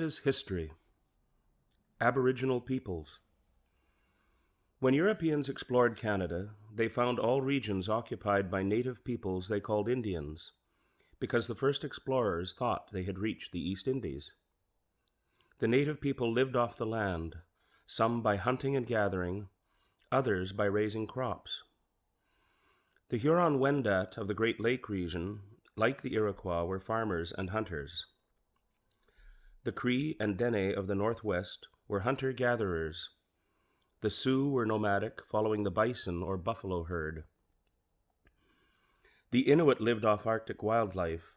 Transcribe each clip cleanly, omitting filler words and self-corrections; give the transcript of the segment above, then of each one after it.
Canada's history. Aboriginal peoples. When Europeans explored Canada, they found all regions occupied by native peoples they called Indians, because the first explorers thought they had reached the East Indies. The native people lived off the land, some by hunting and gathering, others by raising crops. The Huron-Wendat of the Great Lake region, like the Iroquois, were farmers and hunters. The Cree and Dene of the Northwest were hunter-gatherers. The Sioux were nomadic, following the bison or buffalo herd. The Inuit lived off Arctic wildlife.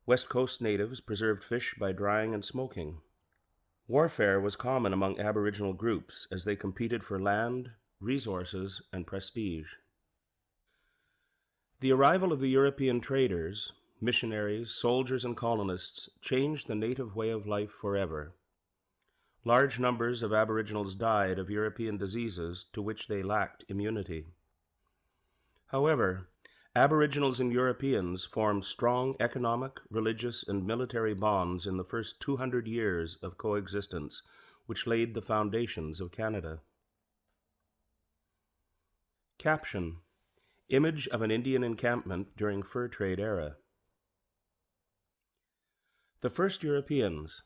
West Coast natives preserved fish by drying and smoking. Warfare was common among Aboriginal groups as they competed for land, resources, and prestige. The arrival of the European traders, missionaries, soldiers, and colonists changed the native way of life forever. Large numbers of Aboriginals died of European diseases to which they lacked immunity. However, Aboriginals and Europeans formed strong economic, religious, and military bonds in the first 200 years of coexistence, which laid the foundations of Canada. Caption: Image of an Indian encampment during fur trade era. The first Europeans.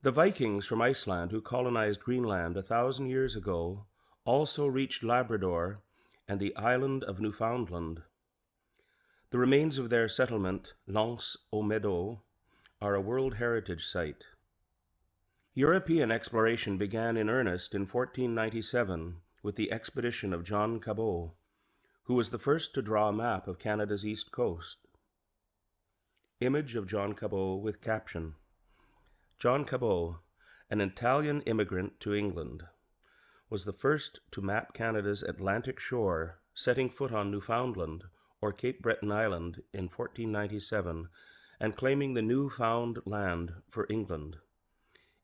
The Vikings from Iceland who colonized Greenland 1,000 years ago also reached Labrador and the island of Newfoundland. The remains of their settlement, L'Anse aux Meadows, are a World Heritage Site. European exploration began in earnest in 1497 with the expedition of John Cabot, who was the first to draw a map of Canada's east coast. Image of John Cabot with caption: John Cabot, an Italian immigrant to England, was the first to map Canada's Atlantic shore, setting foot on Newfoundland, or Cape Breton Island, in 1497, and claiming the new-found land for England.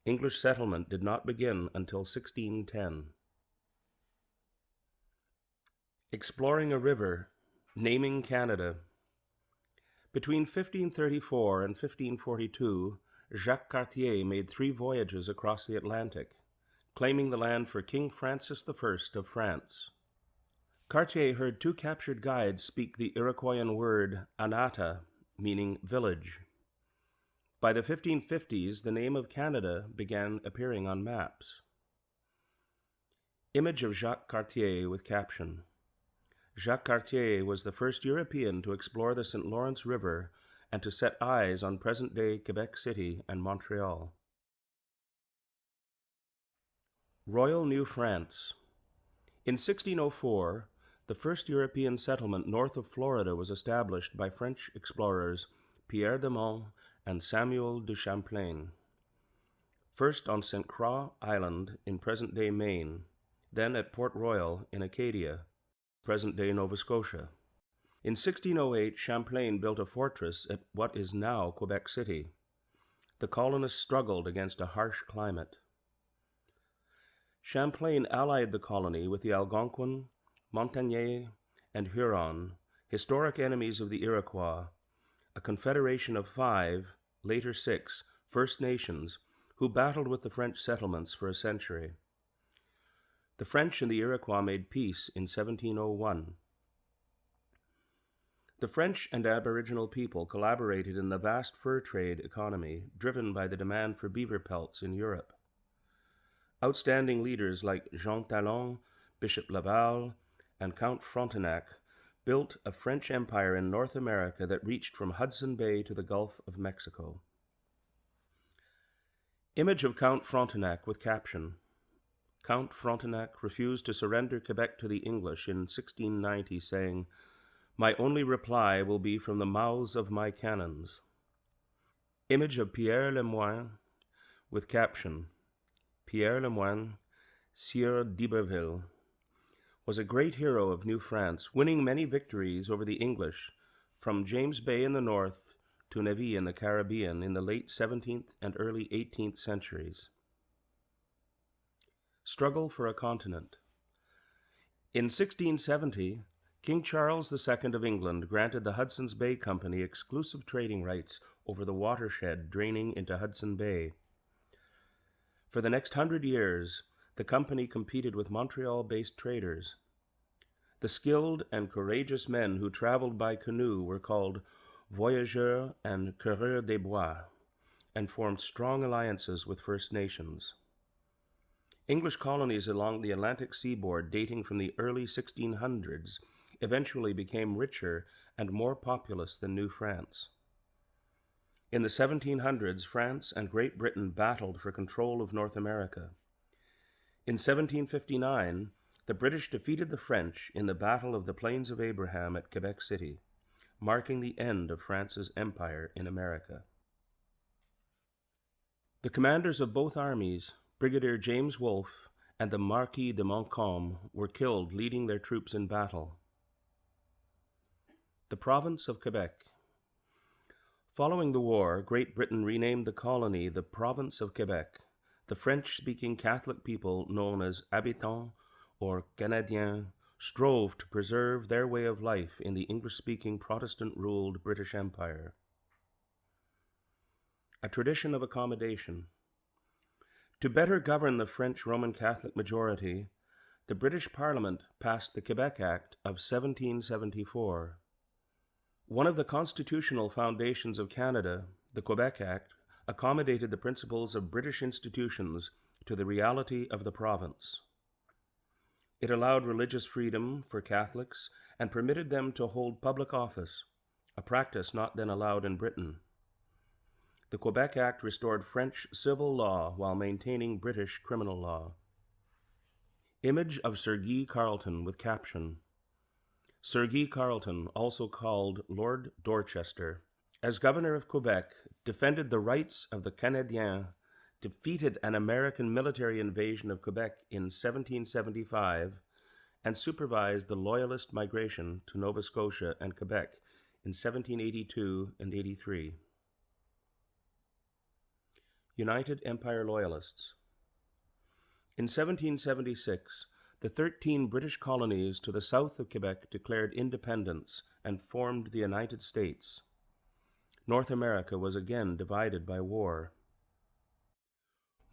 English settlement did not begin until 1610. Exploring a river, naming Canada. Between 1534 and 1542, Jacques Cartier made 3 voyages across the Atlantic, claiming the land for King Francis I of France. Cartier heard 2 captured guides speak the Iroquoian word Anata, meaning village. By the 1550s, the name of Canada began appearing on maps. Image of Jacques Cartier with caption: Jacques Cartier was the first European to explore the St. Lawrence River and to set eyes on present-day Quebec City and Montreal. Royal New France. In 1604, the first European settlement north of Florida was established by French explorers Pierre de Monts and Samuel de Champlain. First on St. Croix Island in present-day Maine, then at Port Royal in Acadia, present-day Nova Scotia. In 1608, Champlain built a fortress at what is now Quebec City. The colonists struggled against a harsh climate. Champlain allied the colony with the Algonquin, Montagnais, and Huron, historic enemies of the Iroquois, a confederation of 5, later 6, First Nations who battled with the French settlements for a century. The French and the Iroquois made peace in 1701. The French and Aboriginal people collaborated in the vast fur trade economy driven by the demand for beaver pelts in Europe. Outstanding leaders like Jean Talon, Bishop Laval, and Count Frontenac built a French empire in North America that reached from Hudson Bay to the Gulf of Mexico. Image of Count Frontenac with caption: Count Frontenac refused to surrender Quebec to the English in 1690, saying, "My only reply will be from the mouths of my cannons." Image of Pierre Le Moyne with caption: Pierre Le Moyne, Sieur d'Iberville, was a great hero of New France, winning many victories over the English, from James Bay in the north to Nevis in the Caribbean in the late 17th and early 18th centuries. Struggle for a continent. In 1670, King Charles II of England granted the Hudson's Bay Company exclusive trading rights over the watershed draining into Hudson Bay. For the next 100 years, the company competed with Montreal-based traders. The skilled and courageous men who traveled by canoe were called voyageurs and coureurs des bois, and formed strong alliances with First Nations. English colonies along the Atlantic seaboard dating from the early 1600s eventually became richer and more populous than New France. In the 1700s, France and Great Britain battled for control of North America. In 1759, the British defeated the French in the Battle of the Plains of Abraham at Quebec City, marking the end of France's empire in America. The commanders of both armies, Brigadier James Wolfe and the Marquis de Montcalm, were killed leading their troops in battle. The province of Quebec. Following the war, Great Britain renamed the colony the Province of Quebec. The French-speaking Catholic people, known as habitants or Canadiens, strove to preserve their way of life in the English-speaking Protestant-ruled British Empire. A tradition of accommodation. To better govern the French Roman Catholic majority, the British Parliament passed the Quebec Act of 1774. One of the constitutional foundations of Canada, the Quebec Act, accommodated the principles of British institutions to the reality of the province. It allowed religious freedom for Catholics and permitted them to hold public office, a practice not then allowed in Britain. The Quebec Act restored French civil law while maintaining British criminal law. Image of Sir Guy Carleton with caption. Sir Guy Carleton, also called Lord Dorchester, as governor of Quebec, defended the rights of the Canadiens, defeated an American military invasion of Quebec in 1775, and supervised the Loyalist migration to Nova Scotia and Quebec in 1782 and 83. United Empire Loyalists. In 1776, the 13 British colonies to the south of Quebec declared independence and formed the United States. North America was again divided by war.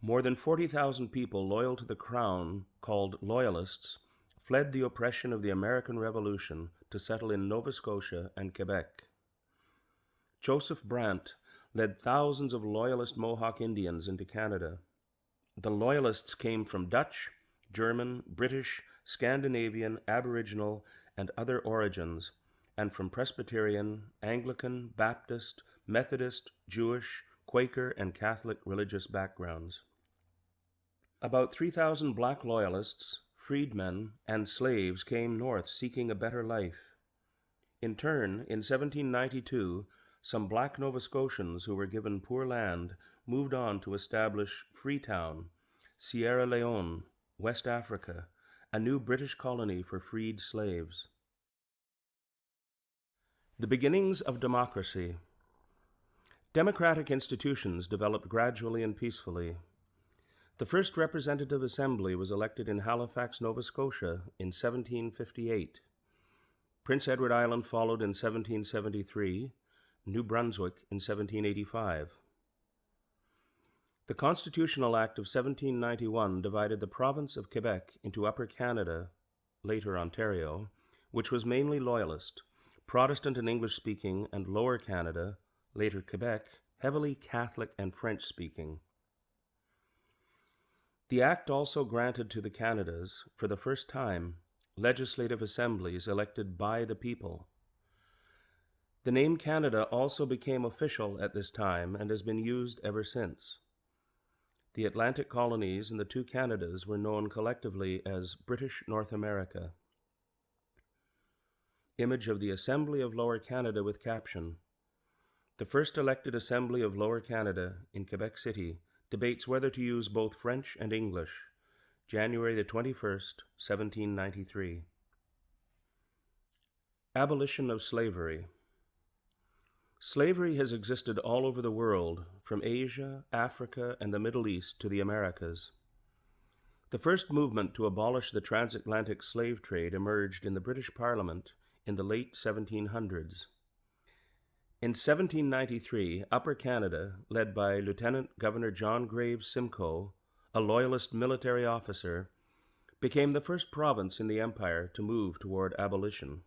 More than 40,000 people loyal to the Crown, called Loyalists, fled the oppression of the American Revolution to settle in Nova Scotia and Quebec. Joseph Brant led thousands of Loyalist Mohawk Indians into Canada. The Loyalists came from Dutch, German, British, Scandinavian, Aboriginal, and other origins, and from Presbyterian, Anglican, Baptist, Methodist, Jewish, Quaker, and Catholic religious backgrounds. About 3,000 black Loyalists, freedmen, and slaves came north seeking a better life. In turn, in 1792, some black Nova Scotians who were given poor land moved on to establish Freetown, Sierra Leone, West Africa, a new British colony for freed slaves. The beginnings of democracy. Democratic institutions developed gradually and peacefully. The first representative assembly was elected in Halifax, Nova Scotia in 1758. Prince Edward Island followed in 1773, New Brunswick in 1785. The Constitutional Act of 1791 divided the province of Quebec into Upper Canada, later Ontario, which was mainly Loyalist, Protestant and English-speaking, and Lower Canada, later Quebec, heavily Catholic and French-speaking. The Act also granted to the Canadas, for the first time, legislative assemblies elected by the people. The name Canada also became official at this time and has been used ever since. The Atlantic colonies and the two Canadas were known collectively as British North America. Image of the Assembly of Lower Canada with caption. The first elected Assembly of Lower Canada in Quebec City debates whether to use both French and English. January the 21st, 1793. Abolition of slavery. Slavery has existed all over the world, from Asia, Africa, and the Middle East to the Americas. The first movement to abolish the transatlantic slave trade emerged in the British Parliament in the late 1700s. In 1793, Upper Canada, led by Lieutenant Governor John Graves Simcoe, a Loyalist military officer, became the first province in the Empire to move toward abolition.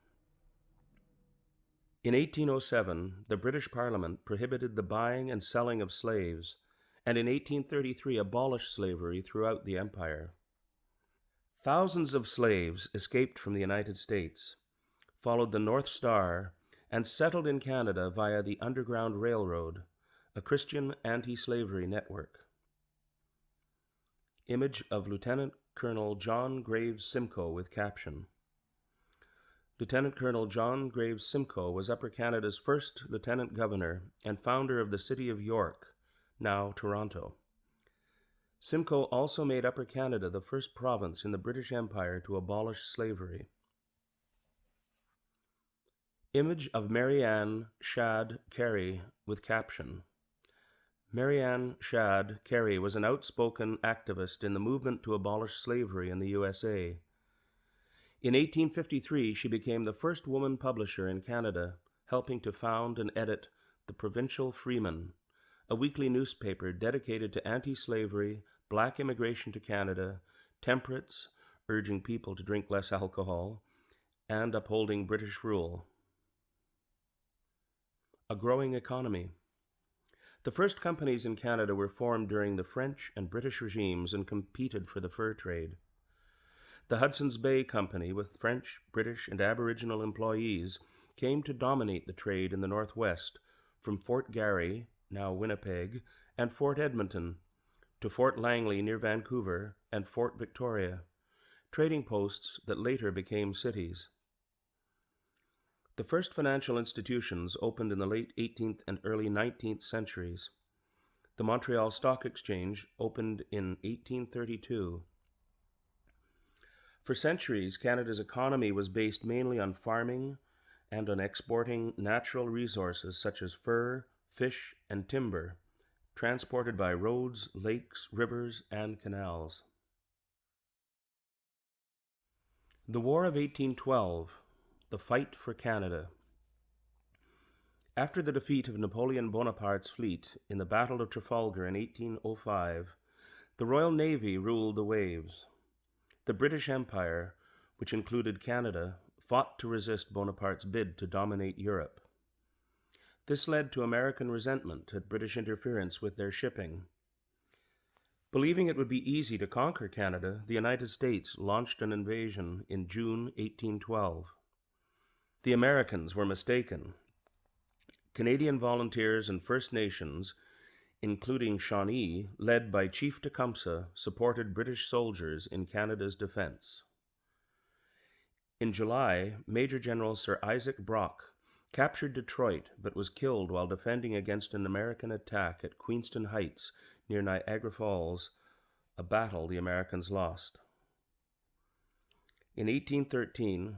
In 1807, the British Parliament prohibited the buying and selling of slaves, and in 1833 abolished slavery throughout the Empire. Thousands of slaves escaped from the United States, followed the North Star, and settled in Canada via the Underground Railroad, a Christian anti-slavery network. Image of Lieutenant Colonel John Graves Simcoe with caption. Lieutenant Colonel John Graves Simcoe was Upper Canada's first Lieutenant Governor and founder of the city of York, now Toronto. Simcoe also made Upper Canada the first province in the British Empire to abolish slavery. Image of Marianne Shad Carey with caption. Marianne Shad Carey was an outspoken activist in the movement to abolish slavery in the USA. In 1853, she became the first woman publisher in Canada, helping to found and edit the Provincial Freeman, a weekly newspaper dedicated to anti-slavery, black immigration to Canada, temperance, urging people to drink less alcohol, and upholding British rule. A growing economy. The first companies in Canada were formed during the French and British regimes and competed for the fur trade. The Hudson's Bay Company, with French, British, and Aboriginal employees, came to dominate the trade in the Northwest, from Fort Garry, now Winnipeg, and Fort Edmonton, to Fort Langley near Vancouver and Fort Victoria, trading posts that later became cities. The first financial institutions opened in the late 18th and early 19th centuries. The Montreal Stock Exchange opened in 1832. For centuries, Canada's economy was based mainly on farming and on exporting natural resources such as fur, fish, and timber, transported by roads, lakes, rivers, and canals. The War of 1812. The Fight for Canada. After the defeat of Napoleon Bonaparte's fleet in the Battle of Trafalgar in 1805, the Royal Navy ruled the waves. The British Empire, which included Canada, fought to resist Bonaparte's bid to dominate Europe. This led to American resentment at British interference with their shipping. Believing it would be easy to conquer Canada, the United States launched an invasion in June 1812. The Americans were mistaken. Canadian volunteers and First Nations, including Shawnee, led by Chief Tecumseh, supported British soldiers in Canada's defense. In July, Major General Sir Isaac Brock captured Detroit but was killed while defending against an American attack at Queenston Heights near Niagara Falls, a battle the Americans lost. In 1813,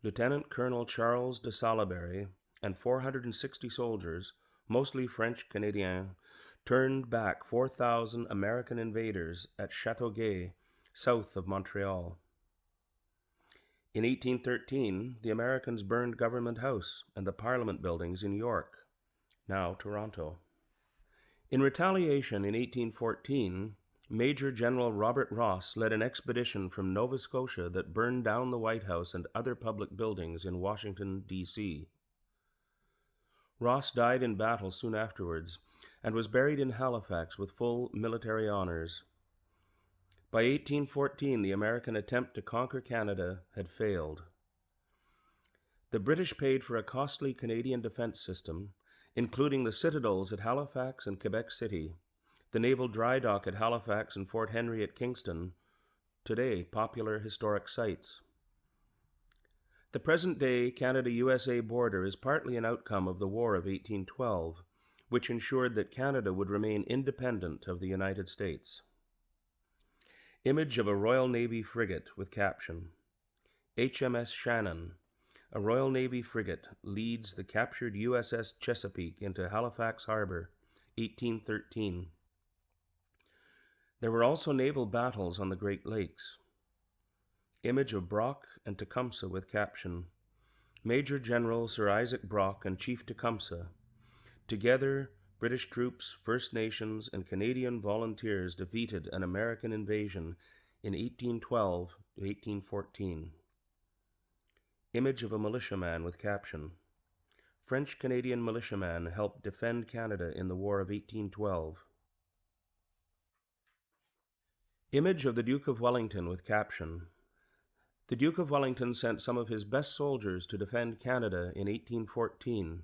Lieutenant Colonel Charles de Salaberry and 460 soldiers, mostly French-Canadiens, turned back 4,000 American invaders at Châteauguay, south of Montreal. In 1813, the Americans burned Government House and the Parliament buildings in York, now Toronto. In retaliation in 1814, Major General Robert Ross led an expedition from Nova Scotia that burned down the White House and other public buildings in Washington, D.C. Ross died in battle soon afterwards and was buried in Halifax with full military honors. By 1814, the American attempt to conquer Canada had failed. The British paid for a costly Canadian defense system, including the citadels at Halifax and Quebec City, the naval dry dock at Halifax and Fort Henry at Kingston, today popular historic sites. The present-day Canada-USA border is partly an outcome of the War of 1812, which ensured that Canada would remain independent of the United States. Image of a Royal Navy frigate with caption. HMS Shannon, a Royal Navy frigate, leads the captured USS Chesapeake into Halifax Harbor, 1813. There were also naval battles on the Great Lakes. Image of Brock and Tecumseh with caption. Major General Sir Isaac Brock and Chief Tecumseh, Together, British troops, First Nations, and Canadian volunteers defeated an American invasion in 1812 to 1814. Image of a militiaman with caption. French-Canadian militiaman helped defend Canada in the War of 1812. Image of the Duke of Wellington with caption. The Duke of Wellington sent some of his best soldiers to defend Canada in 1814.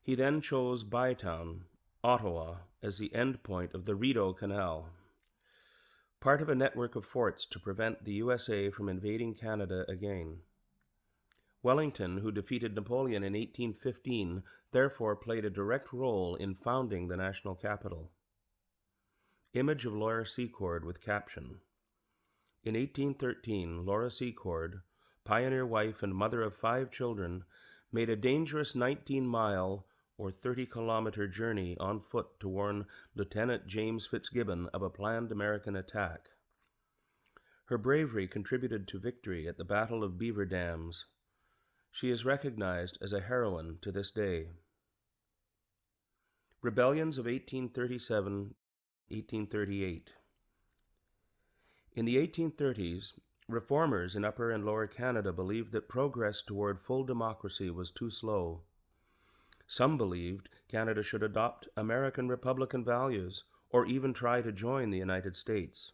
He then chose Bytown, Ottawa, as the end point of the Rideau Canal, part of a network of forts to prevent the USA from invading Canada again. Wellington, who defeated Napoleon in 1815, therefore played a direct role in founding the national capital. Image of Laura Secord with caption. In 1813, Laura Secord, pioneer wife and mother of 5 children, made a dangerous 19-mile or 30-kilometer journey on foot to warn Lieutenant James Fitzgibbon of a planned American attack. Her bravery contributed to victory at the Battle of Beaver Dams. She is recognized as a heroine to this day. Rebellions of 1837-1838. In the 1830s, reformers in Upper and Lower Canada believed that progress toward full democracy was too slow. Some believed Canada should adopt American Republican values or even try to join the United States.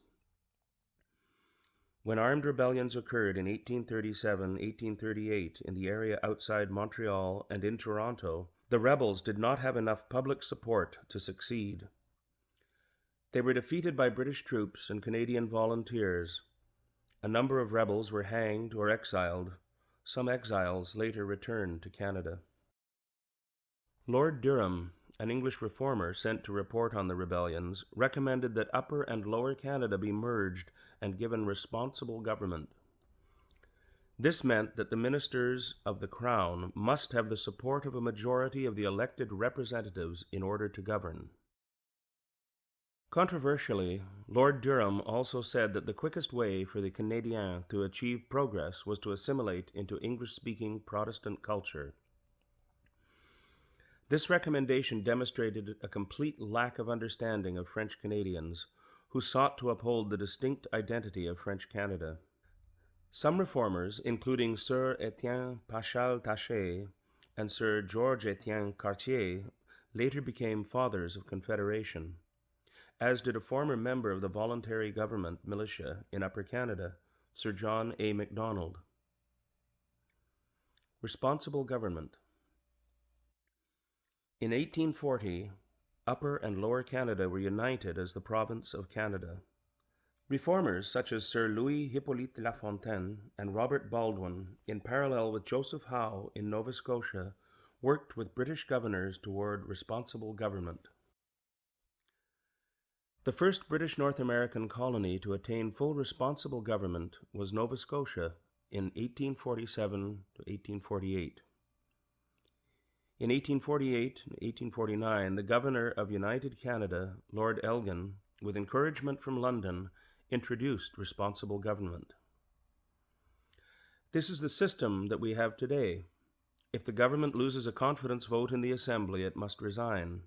When armed rebellions occurred in 1837-1838 in the area outside Montreal and in Toronto, the rebels did not have enough public support to succeed. They were defeated by British troops and Canadian volunteers. A number of rebels were hanged or exiled. Some exiles later returned to Canada. Lord Durham, an English reformer sent to report on the rebellions, recommended that Upper and Lower Canada be merged and given responsible government. This meant that the ministers of the Crown must have the support of a majority of the elected representatives in order to govern. Controversially, Lord Durham also said that the quickest way for the Canadiens to achieve progress was to assimilate into English-speaking Protestant culture. This recommendation demonstrated a complete lack of understanding of French Canadians, who sought to uphold the distinct identity of French Canada. Some reformers, including Sir Etienne Paschal-Taché and Sir Georges-Étienne Cartier, later became fathers of Confederation, as did a former member of the voluntary government militia in Upper Canada, Sir John A. Macdonald. Responsible government. In 1840, Upper and Lower Canada were united as the province of Canada. Reformers such as Sir Louis Hippolyte Lafontaine and Robert Baldwin, in parallel with Joseph Howe in Nova Scotia, worked with British governors toward responsible government. The first British North American colony to attain full responsible government was Nova Scotia in 1847 to 1848. In 1848 and 1849, the governor of United Canada, Lord Elgin, with encouragement from London, introduced responsible government. This is the system that we have today. If the government loses a confidence vote in the Assembly, it must resign.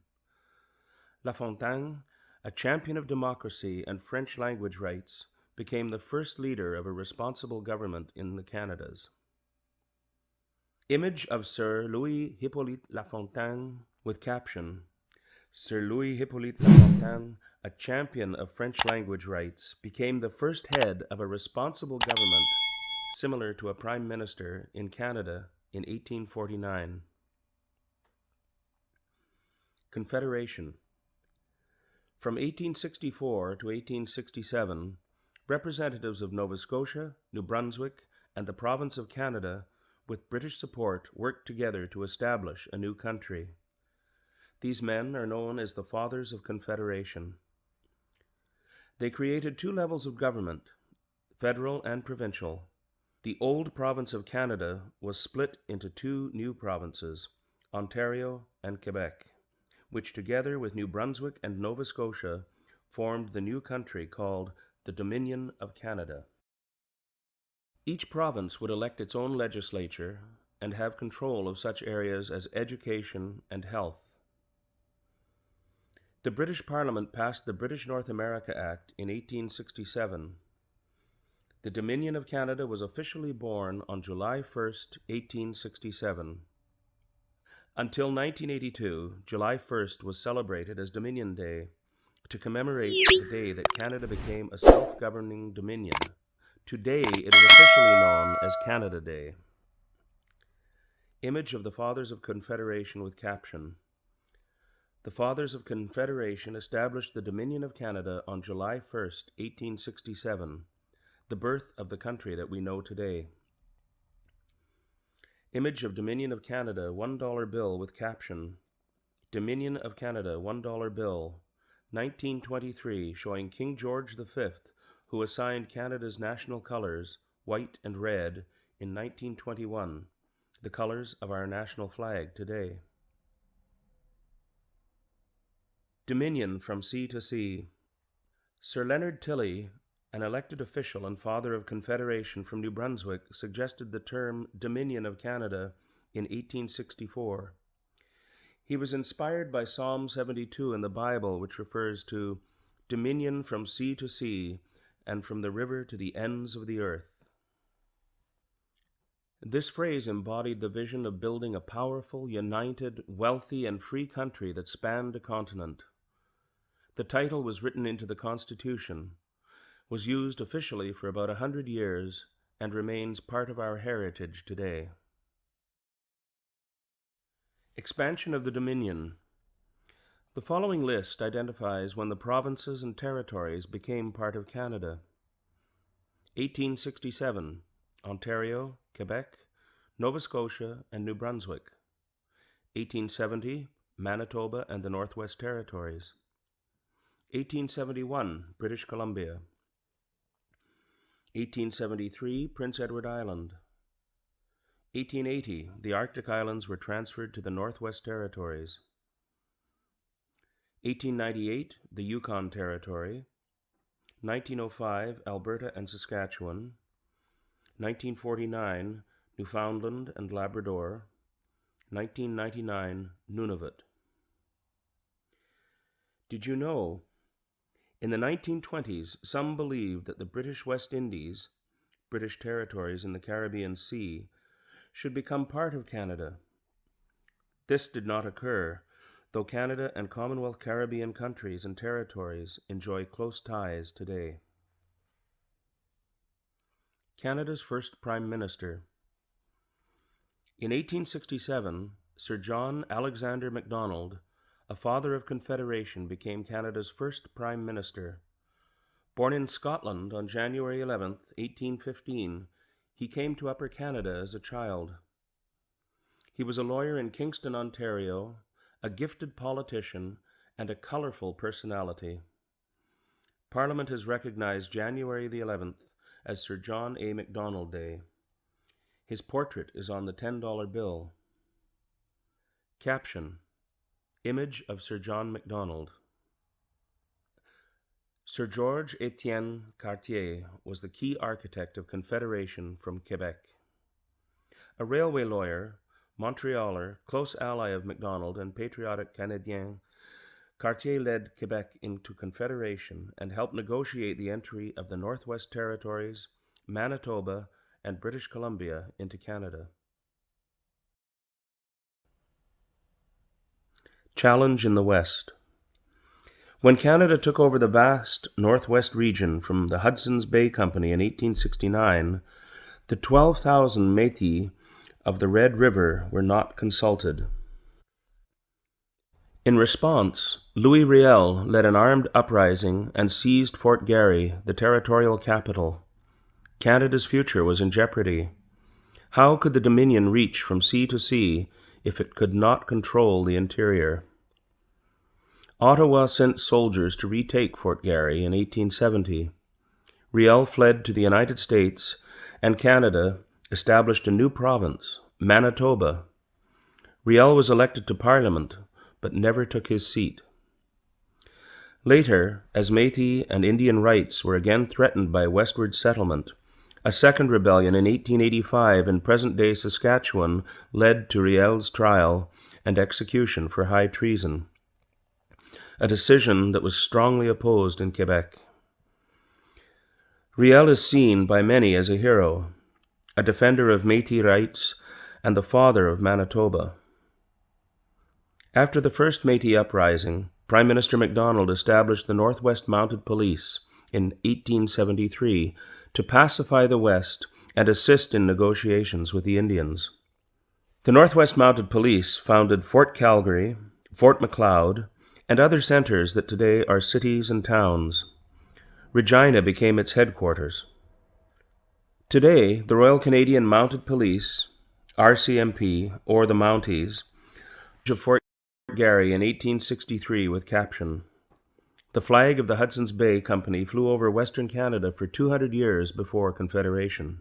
Lafontaine, a champion of democracy and French language rights, became the first leader of a responsible government in the Canadas. Image of Sir Louis Hippolyte Lafontaine with caption, Sir Louis Hippolyte Lafontaine, a champion of French language rights, became the first head of a responsible government, similar to a prime minister, in Canada in 1849. Confederation. From 1864 to 1867, representatives of Nova Scotia, New Brunswick, and the province of Canada, with British support, worked together to establish a new country. These men are known as the Fathers of Confederation. They created 2 levels of government, federal and provincial. The old province of Canada was split into 2 new provinces, Ontario and Quebec, which together with New Brunswick and Nova Scotia formed the new country called the Dominion of Canada. Each province would elect its own legislature and have control of such areas as education and health. The British Parliament passed the British North America Act in 1867. The Dominion of Canada was officially born on July 1st, 1867. Until 1982, July 1st was celebrated as Dominion Day to commemorate the day that Canada became a self-governing dominion. Today, it is officially known as Canada Day. Image of the Fathers of Confederation with caption. The Fathers of Confederation established the Dominion of Canada on July 1st, 1867, the birth of the country that we know today. Image of Dominion of Canada $1 bill with caption. Dominion of Canada $1 bill, 1923, showing King George V, who assigned Canada's national colors, white and red, in 1921, the colors of our national flag today. Dominion from sea to sea. Sir Leonard Tilley, an elected official and father of Confederation from New Brunswick, suggested the term Dominion of Canada in 1864. He was inspired by Psalm 72 in the Bible, which refers to dominion from sea to sea and from the river to the ends of the earth. This phrase embodied the vision of building a powerful, united, wealthy, and free country that spanned a continent. The title was written into the Constitution, was used officially for about 100 years, and remains part of our heritage today. Expansion of the Dominion. The following list identifies when the provinces and territories became part of Canada. 1867, Ontario, Quebec, Nova Scotia, and New Brunswick. 1870, Manitoba and the Northwest Territories. 1871, British Columbia. 1873, Prince Edward Island. 1880, the Arctic Islands were transferred to the Northwest Territories. 1898, the Yukon Territory. 1905, Alberta and Saskatchewan. 1949, Newfoundland and Labrador. 1999, Nunavut. Did you know? In the 1920s, some believed that the British West Indies, British territories in the Caribbean Sea, should become part of Canada. This did not occur, though Canada and Commonwealth Caribbean countries and territories enjoy close ties today. Canada's first Prime Minister. In 1867, Sir John Alexander Macdonald, a father of Confederation, became Canada's first Prime Minister. Born in Scotland on January 11, 1815, he came to Upper Canada as a child. He was a lawyer in Kingston, Ontario, a gifted politician, and a colorful personality. Parliament has recognized January the 11th as Sir John A. Macdonald Day. His portrait is on the $10 bill. Caption. Image of Sir John Macdonald. Sir George Etienne Cartier was the key architect of Confederation from Quebec. A railway lawyer, Montrealer, close ally of Macdonald and patriotic Canadien, Cartier led Quebec into Confederation and helped negotiate the entry of the Northwest Territories, Manitoba, and British Columbia into Canada. Challenge in the West. When Canada took over the vast Northwest region from the Hudson's Bay Company in 1869, the 12,000 Métis of the Red River were not consulted. In response, Louis Riel led an armed uprising and seized Fort Garry, the territorial capital. Canada's future was in jeopardy. How could the Dominion reach from sea to sea if it could not control the interior? Ottawa sent soldiers to retake Fort Garry in 1870. Riel fled to the United States, and Canada established a new province, Manitoba. Riel was elected to Parliament, but never took his seat. Later, as Métis and Indian rights were again threatened by westward settlement, a second rebellion in 1885 in present-day Saskatchewan led to Riel's trial and execution for high treason. a decision that was strongly opposed in Quebec. Riel is seen by many as a hero, a defender of Métis rights and the father of Manitoba. After the first Métis uprising, Prime Minister MacDonald established the Northwest Mounted Police in 1873 to pacify the West and assist in negotiations with the Indians. The Northwest Mounted Police founded Fort Calgary, Fort Macleod, and other centers that today are cities and towns. Regina became its headquarters. Today, the Royal Canadian Mounted Police, RCMP, or the Mounties, of Fort Garry in 1863 with caption. The flag of the Hudson's Bay Company flew over Western Canada for 200 years before Confederation.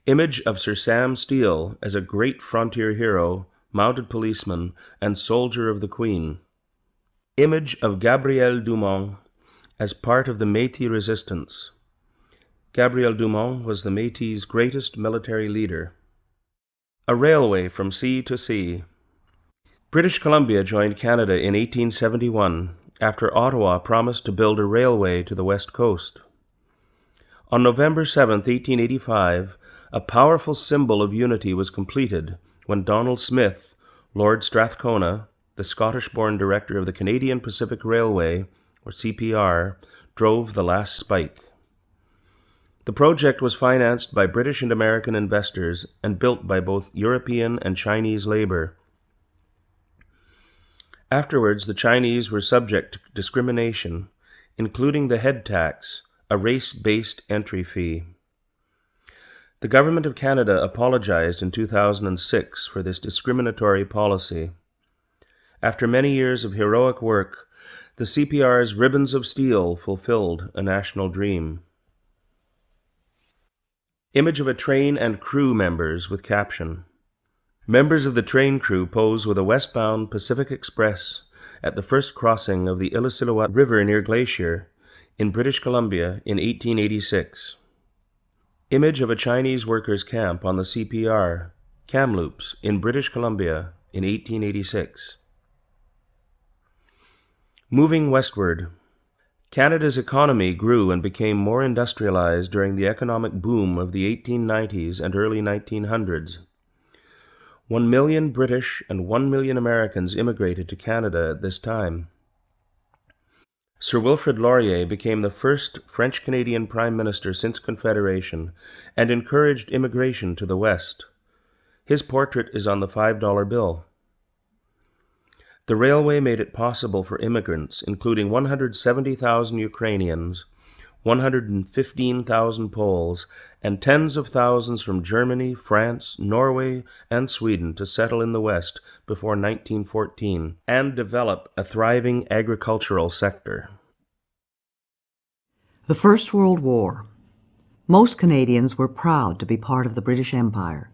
Image of Sir Sam Steele as a great frontier hero, mounted policeman, and soldier of the Queen. Image of Gabriel Dumont as part of the Métis resistance. Gabriel Dumont was the Métis' greatest military leader. A railway from sea to sea. British Columbia joined Canada in 1871 after Ottawa promised to build a railway to the west coast. On November 7, 1885, a powerful symbol of unity was completed when Donald Smith, Lord Strathcona, the Scottish-born director of the Canadian Pacific Railway, or CPR, drove the last spike. The project was financed by British and American investors and built by both European and Chinese labor. Afterwards, the Chinese were subject to discrimination, including the head tax, a race-based entry fee. The Government of Canada apologized in 2006 for this discriminatory policy. After many years of heroic work, the CPR's ribbons of steel fulfilled a national dream. Image of a train and crew members with caption. Members of the train crew pose with a westbound Pacific Express at the first crossing of the Illecillewaet River near Glacier in British Columbia in 1886. Image of a Chinese workers' camp on the CPR, Kamloops, in British Columbia in 1886. Moving westward. Canada's economy grew and became more industrialized during the economic boom of the 1890s and early 1900s. 1 million British and 1 million Americans immigrated to Canada at this time. Sir Wilfrid Laurier became the first French-Canadian Prime Minister since Confederation and encouraged immigration to the West. His portrait is on the $5 bill. The railway made it possible for immigrants, including 170,000 Ukrainians, 115,000 Poles, and tens of thousands from Germany, France, Norway, and Sweden to settle in the West before 1914 and develop a thriving agricultural sector. The First World War. Most Canadians were proud to be part of the British Empire.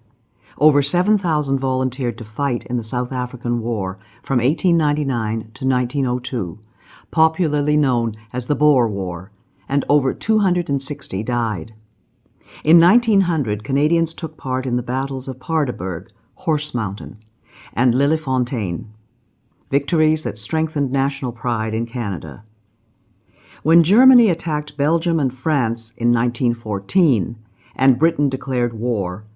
Over 7,000 volunteered to fight in the South African War from 1899 to 1902, popularly known as the Boer War, and over 260 died. In 1900, Canadians took part in the battles of Paardeberg, Horse Mountain, and Lillefontaine, victories that strengthened national pride in Canada. When Germany attacked Belgium and France in 1914 and Britain declared war,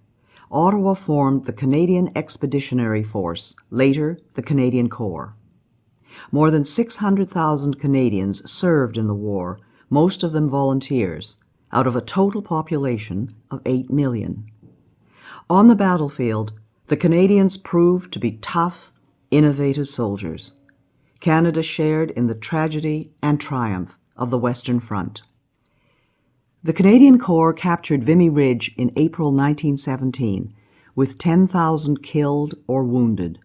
Ottawa formed the Canadian Expeditionary Force, later the Canadian Corps. More than 600,000 Canadians served in the war, most of them volunteers, out of a total population of 8 million. On the battlefield, the Canadians proved to be tough, innovative soldiers. Canada shared in the tragedy and triumph of the Western Front. The Canadian Corps captured Vimy Ridge in April 1917 with 10,000 killed or wounded,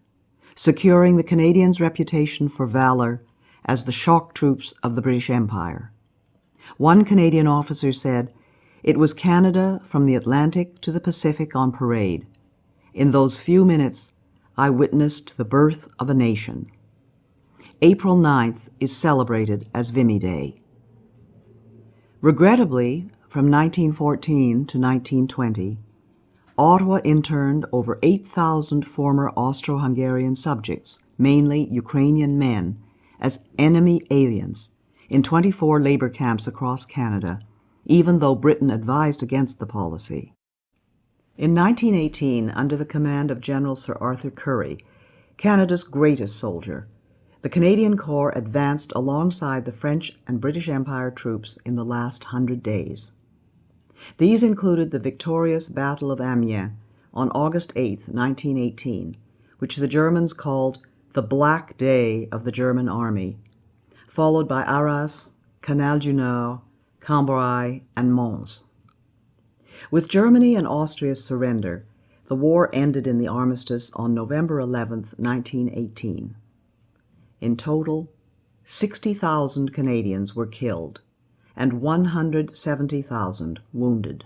securing the Canadians' reputation for valor as the shock troops of the British Empire. One Canadian officer said, "It was Canada from the Atlantic to the Pacific on parade. In those few minutes, I witnessed the birth of a nation." April 9th is celebrated as Vimy Day. Regrettably, from 1914 to 1920, Ottawa interned over 8,000 former Austro-Hungarian subjects, mainly Ukrainian men, as enemy aliens in 24 labour camps across Canada, even though Britain advised against the policy. In 1918, under the command of General Sir Arthur Currie, Canada's greatest soldier, the Canadian Corps advanced alongside the French and British Empire troops in the last 100 days. These included the victorious Battle of Amiens on August 8, 1918, which the Germans called the Black Day of the German Army, followed by Arras, Canal du Nord, Cambrai, and Mons. With Germany and Austria's surrender, the war ended in the armistice on November 11, 1918. In total, 60,000 Canadians were killed and 170,000 wounded.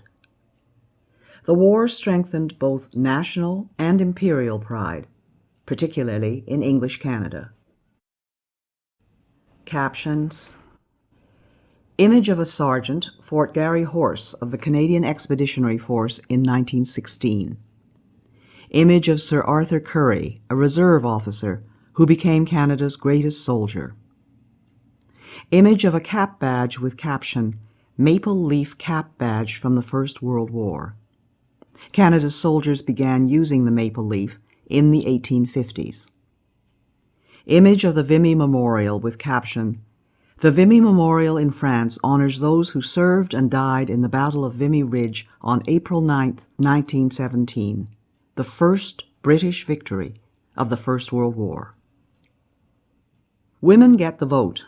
The war strengthened both national and imperial pride, particularly in English Canada. Captions: Image of a sergeant, Fort Garry Horse of the Canadian Expeditionary Force in 1916. Image of Sir Arthur Currie, a reserve officer who became Canada's greatest soldier. Image of a cap badge with caption, Maple Leaf Cap Badge from the First World War. Canada's soldiers began using the maple leaf in the 1850s. Image of the Vimy Memorial with caption, The Vimy Memorial in France honors those who served and died in the Battle of Vimy Ridge on April 9, 1917, the first British victory of the First World War. Women get the vote.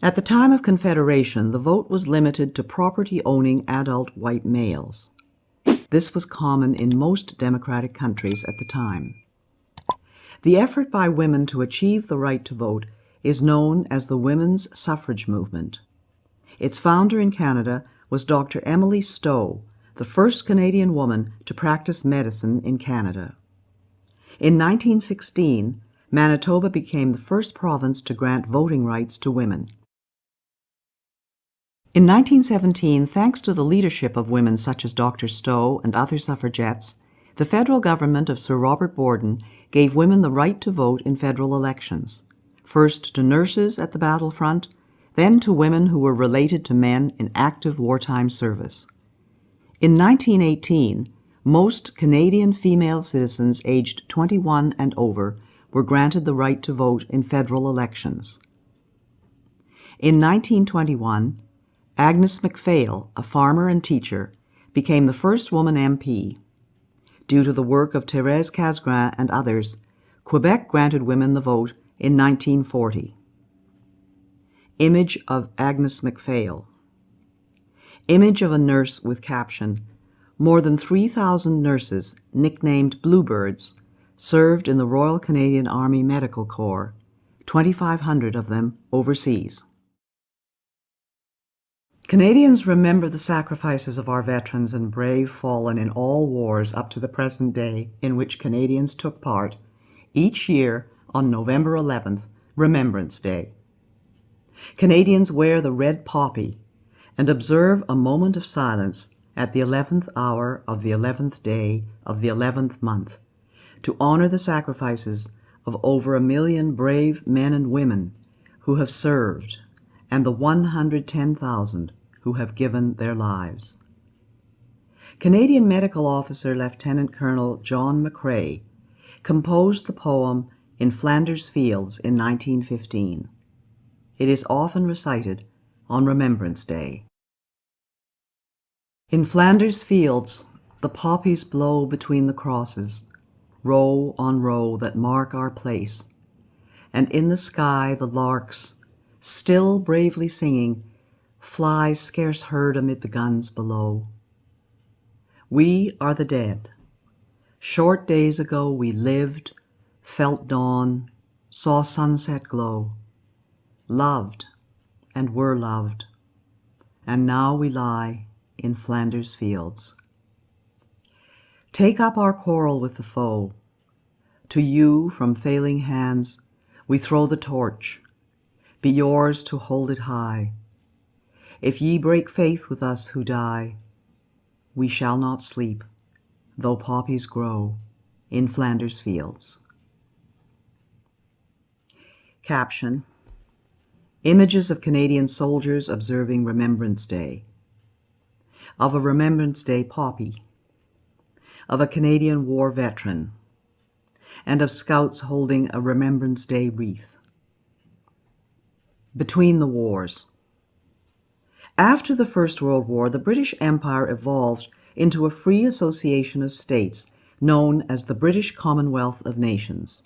At the time of Confederation, the vote was limited to property-owning adult white males. This was common in most democratic countries at the time. The effort by women to achieve the right to vote is known as the women's suffrage movement. Its founder in Canada was Dr. Emily Stowe, the first Canadian woman to practice medicine in Canada. In 1916, Manitoba became the first province to grant voting rights to women. In 1917, thanks to the leadership of women such as Dr. Stowe and other suffragettes, the federal government of Sir Robert Borden gave women the right to vote in federal elections, first to nurses at the battlefront, then to women who were related to men in active wartime service. In 1918, most Canadian female citizens aged 21 and over were granted the right to vote in federal elections. In 1921, Agnes MacPhail, a farmer and teacher, became the first woman MP. Due to the work of Thérèse Casgrain and others, Quebec granted women the vote in 1940. Image of Agnes MacPhail. Image of a nurse with caption, More than 3,000 nurses, nicknamed Bluebirds, served in the Royal Canadian Army Medical Corps, 2,500 of them overseas. Canadians remember the sacrifices of our veterans and brave fallen in all wars up to the present day in which Canadians took part, each year on November 11th, Remembrance Day. Canadians wear the red poppy and observe a moment of silence at the 11th hour of the 11th day of the 11th month to honor the sacrifices of over 1 million brave men and women who have served and the 110,000 who have given their lives. Canadian Medical Officer Lieutenant Colonel John McCrae composed the poem In Flanders Fields in 1915. It is often recited on Remembrance Day. In Flanders fields, the poppies blow between the crosses, row on row that mark our place, and in the sky the larks, still bravely singing, fly scarce heard amid the guns below. We are the dead. Short days ago we lived, felt dawn, saw sunset glow, loved and were loved, and now we lie in Flanders fields. Take up our quarrel with the foe. To you from failing hands we throw the torch. Be yours to hold it high. If ye break faith with us who die, we shall not sleep, though poppies grow in Flanders fields. Caption: Images of Canadian soldiers observing Remembrance Day. Of a Remembrance Day poppy. Of a Canadian war veteran. And of scouts holding a Remembrance Day wreath. Between the wars. After the First World War, the British Empire evolved into a free association of states known as the British Commonwealth of Nations.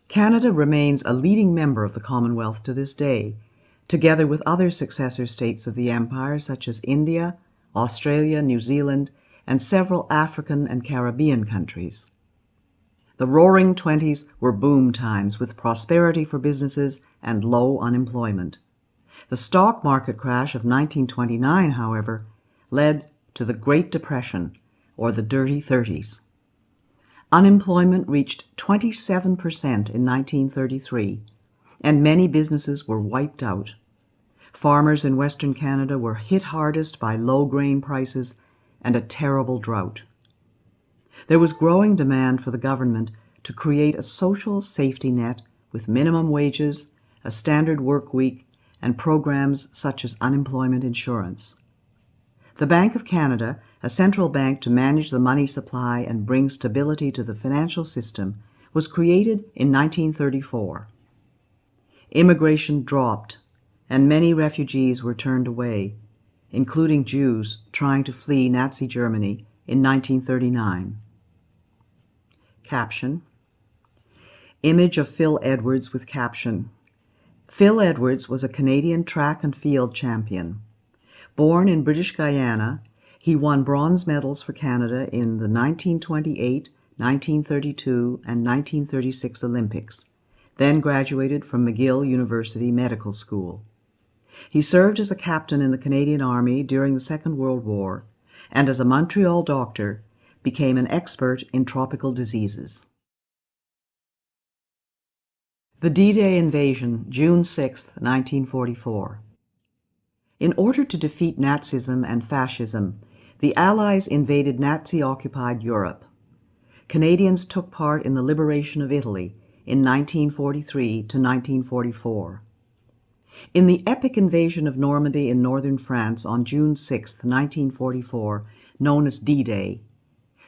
Canada remains a leading member of the Commonwealth to this day, together with other successor states of the Empire such as India, Australia, New Zealand, and several African and Caribbean countries. The Roaring Twenties were boom times with prosperity for businesses and low unemployment. The stock market crash of 1929, however, led to the Great Depression, or the Dirty Thirties. Unemployment reached 27% in 1933, and many businesses were wiped out. Farmers in Western Canada were hit hardest by low grain prices and a terrible drought. There was growing demand for the government to create a social safety net with minimum wages, a standard work week, and programs such as unemployment insurance. The Bank of Canada, a central bank to manage the money supply and bring stability to the financial system, was created in 1934. Immigration dropped, and many refugees were turned away, including Jews trying to flee Nazi Germany in 1939. Caption: Image of Phil Edwards with caption: Phil Edwards was a Canadian track and field champion. Born in British Guyana, he won bronze medals for Canada in the 1928, 1932, and 1936 Olympics, then graduated from McGill University Medical School. He served as a captain in the Canadian Army during the Second World War, and as a Montreal doctor, became an expert in tropical diseases. The D-Day invasion, June 6, 1944. In order to defeat Nazism and fascism, the Allies invaded Nazi-occupied Europe. Canadians took part in the liberation of Italy in 1943 to 1944. In the epic invasion of Normandy in northern France on June 6, 1944, known as D-Day,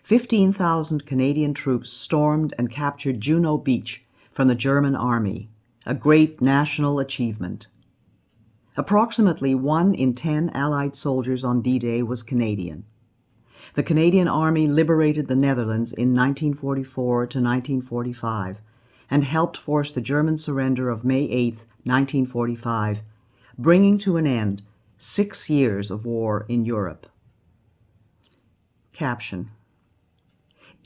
15,000 Canadian troops stormed and captured Juno Beach from the German army, a great national achievement. Approximately 1 in 10 Allied soldiers on D-Day was Canadian. The Canadian Army liberated the Netherlands in 1944 to 1945 and helped force the German surrender of May 8, 1945, bringing to an end 6 years of war in Europe. Caption: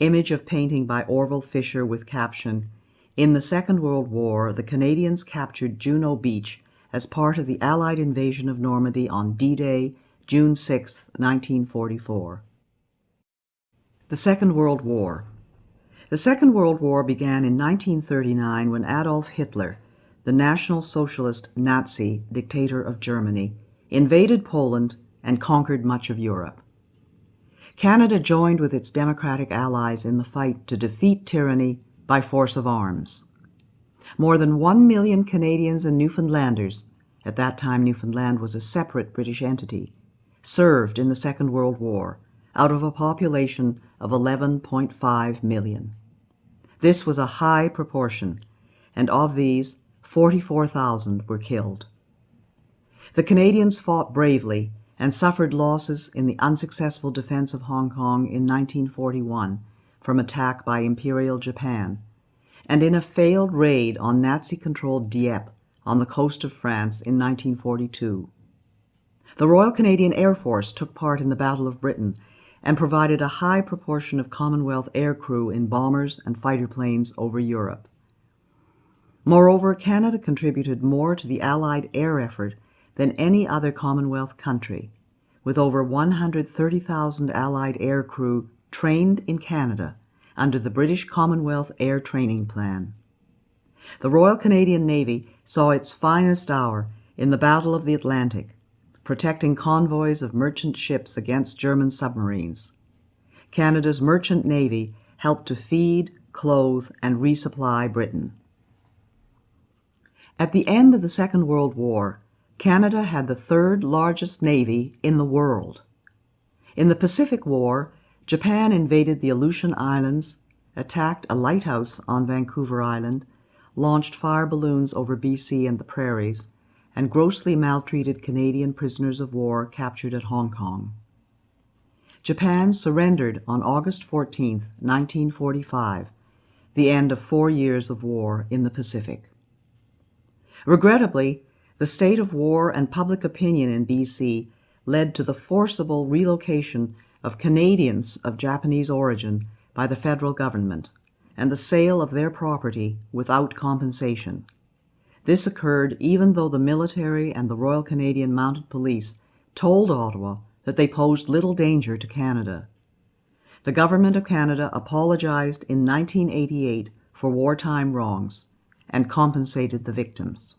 Image of painting by Orville Fisher with caption: In the Second World War, the Canadians captured Juno Beach as part of the Allied invasion of Normandy on D-Day, June 6, 1944. The Second World War. The Second World War began in 1939 when Adolf Hitler, the National Socialist Nazi dictator of Germany, invaded Poland and conquered much of Europe. Canada joined with its democratic allies in the fight to defeat tyranny by force of arms. More than 1 million Canadians and Newfoundlanders, at that time Newfoundland was a separate British entity, served in the Second World War, out of a population of 11.5 million. This was a high proportion, and of these, 44,000 were killed. The Canadians fought bravely and suffered losses in the unsuccessful defense of Hong Kong in 1941 from attack by Imperial Japan, and in a failed raid on Nazi-controlled Dieppe on the coast of France in 1942. The Royal Canadian Air Force took part in the Battle of Britain and provided a high proportion of Commonwealth aircrew in bombers and fighter planes over Europe. Moreover, Canada contributed more to the Allied air effort than any other Commonwealth country, with over 130,000 Allied aircrew trained in Canada under the British Commonwealth Air Training Plan. The Royal Canadian Navy saw its finest hour in the Battle of the Atlantic, protecting convoys of merchant ships against German submarines. Canada's merchant navy helped to feed, clothe, and resupply Britain. At the end of the Second World War, Canada had the third largest navy in the world. In the Pacific War, Japan invaded the Aleutian Islands, attacked a lighthouse on Vancouver Island, launched fire balloons over BC and the prairies, and grossly maltreated Canadian prisoners of war captured at Hong Kong. Japan surrendered on August 14, 1945, the end of 4 years of war in the Pacific. Regrettably, the state of war and public opinion in BC led to the forcible relocation of Canadians of Japanese origin by the federal government and the sale of their property without compensation. This occurred even though the military and the Royal Canadian Mounted Police told Ottawa that they posed little danger to Canada. The Government of Canada apologized in 1988 for wartime wrongs and compensated the victims.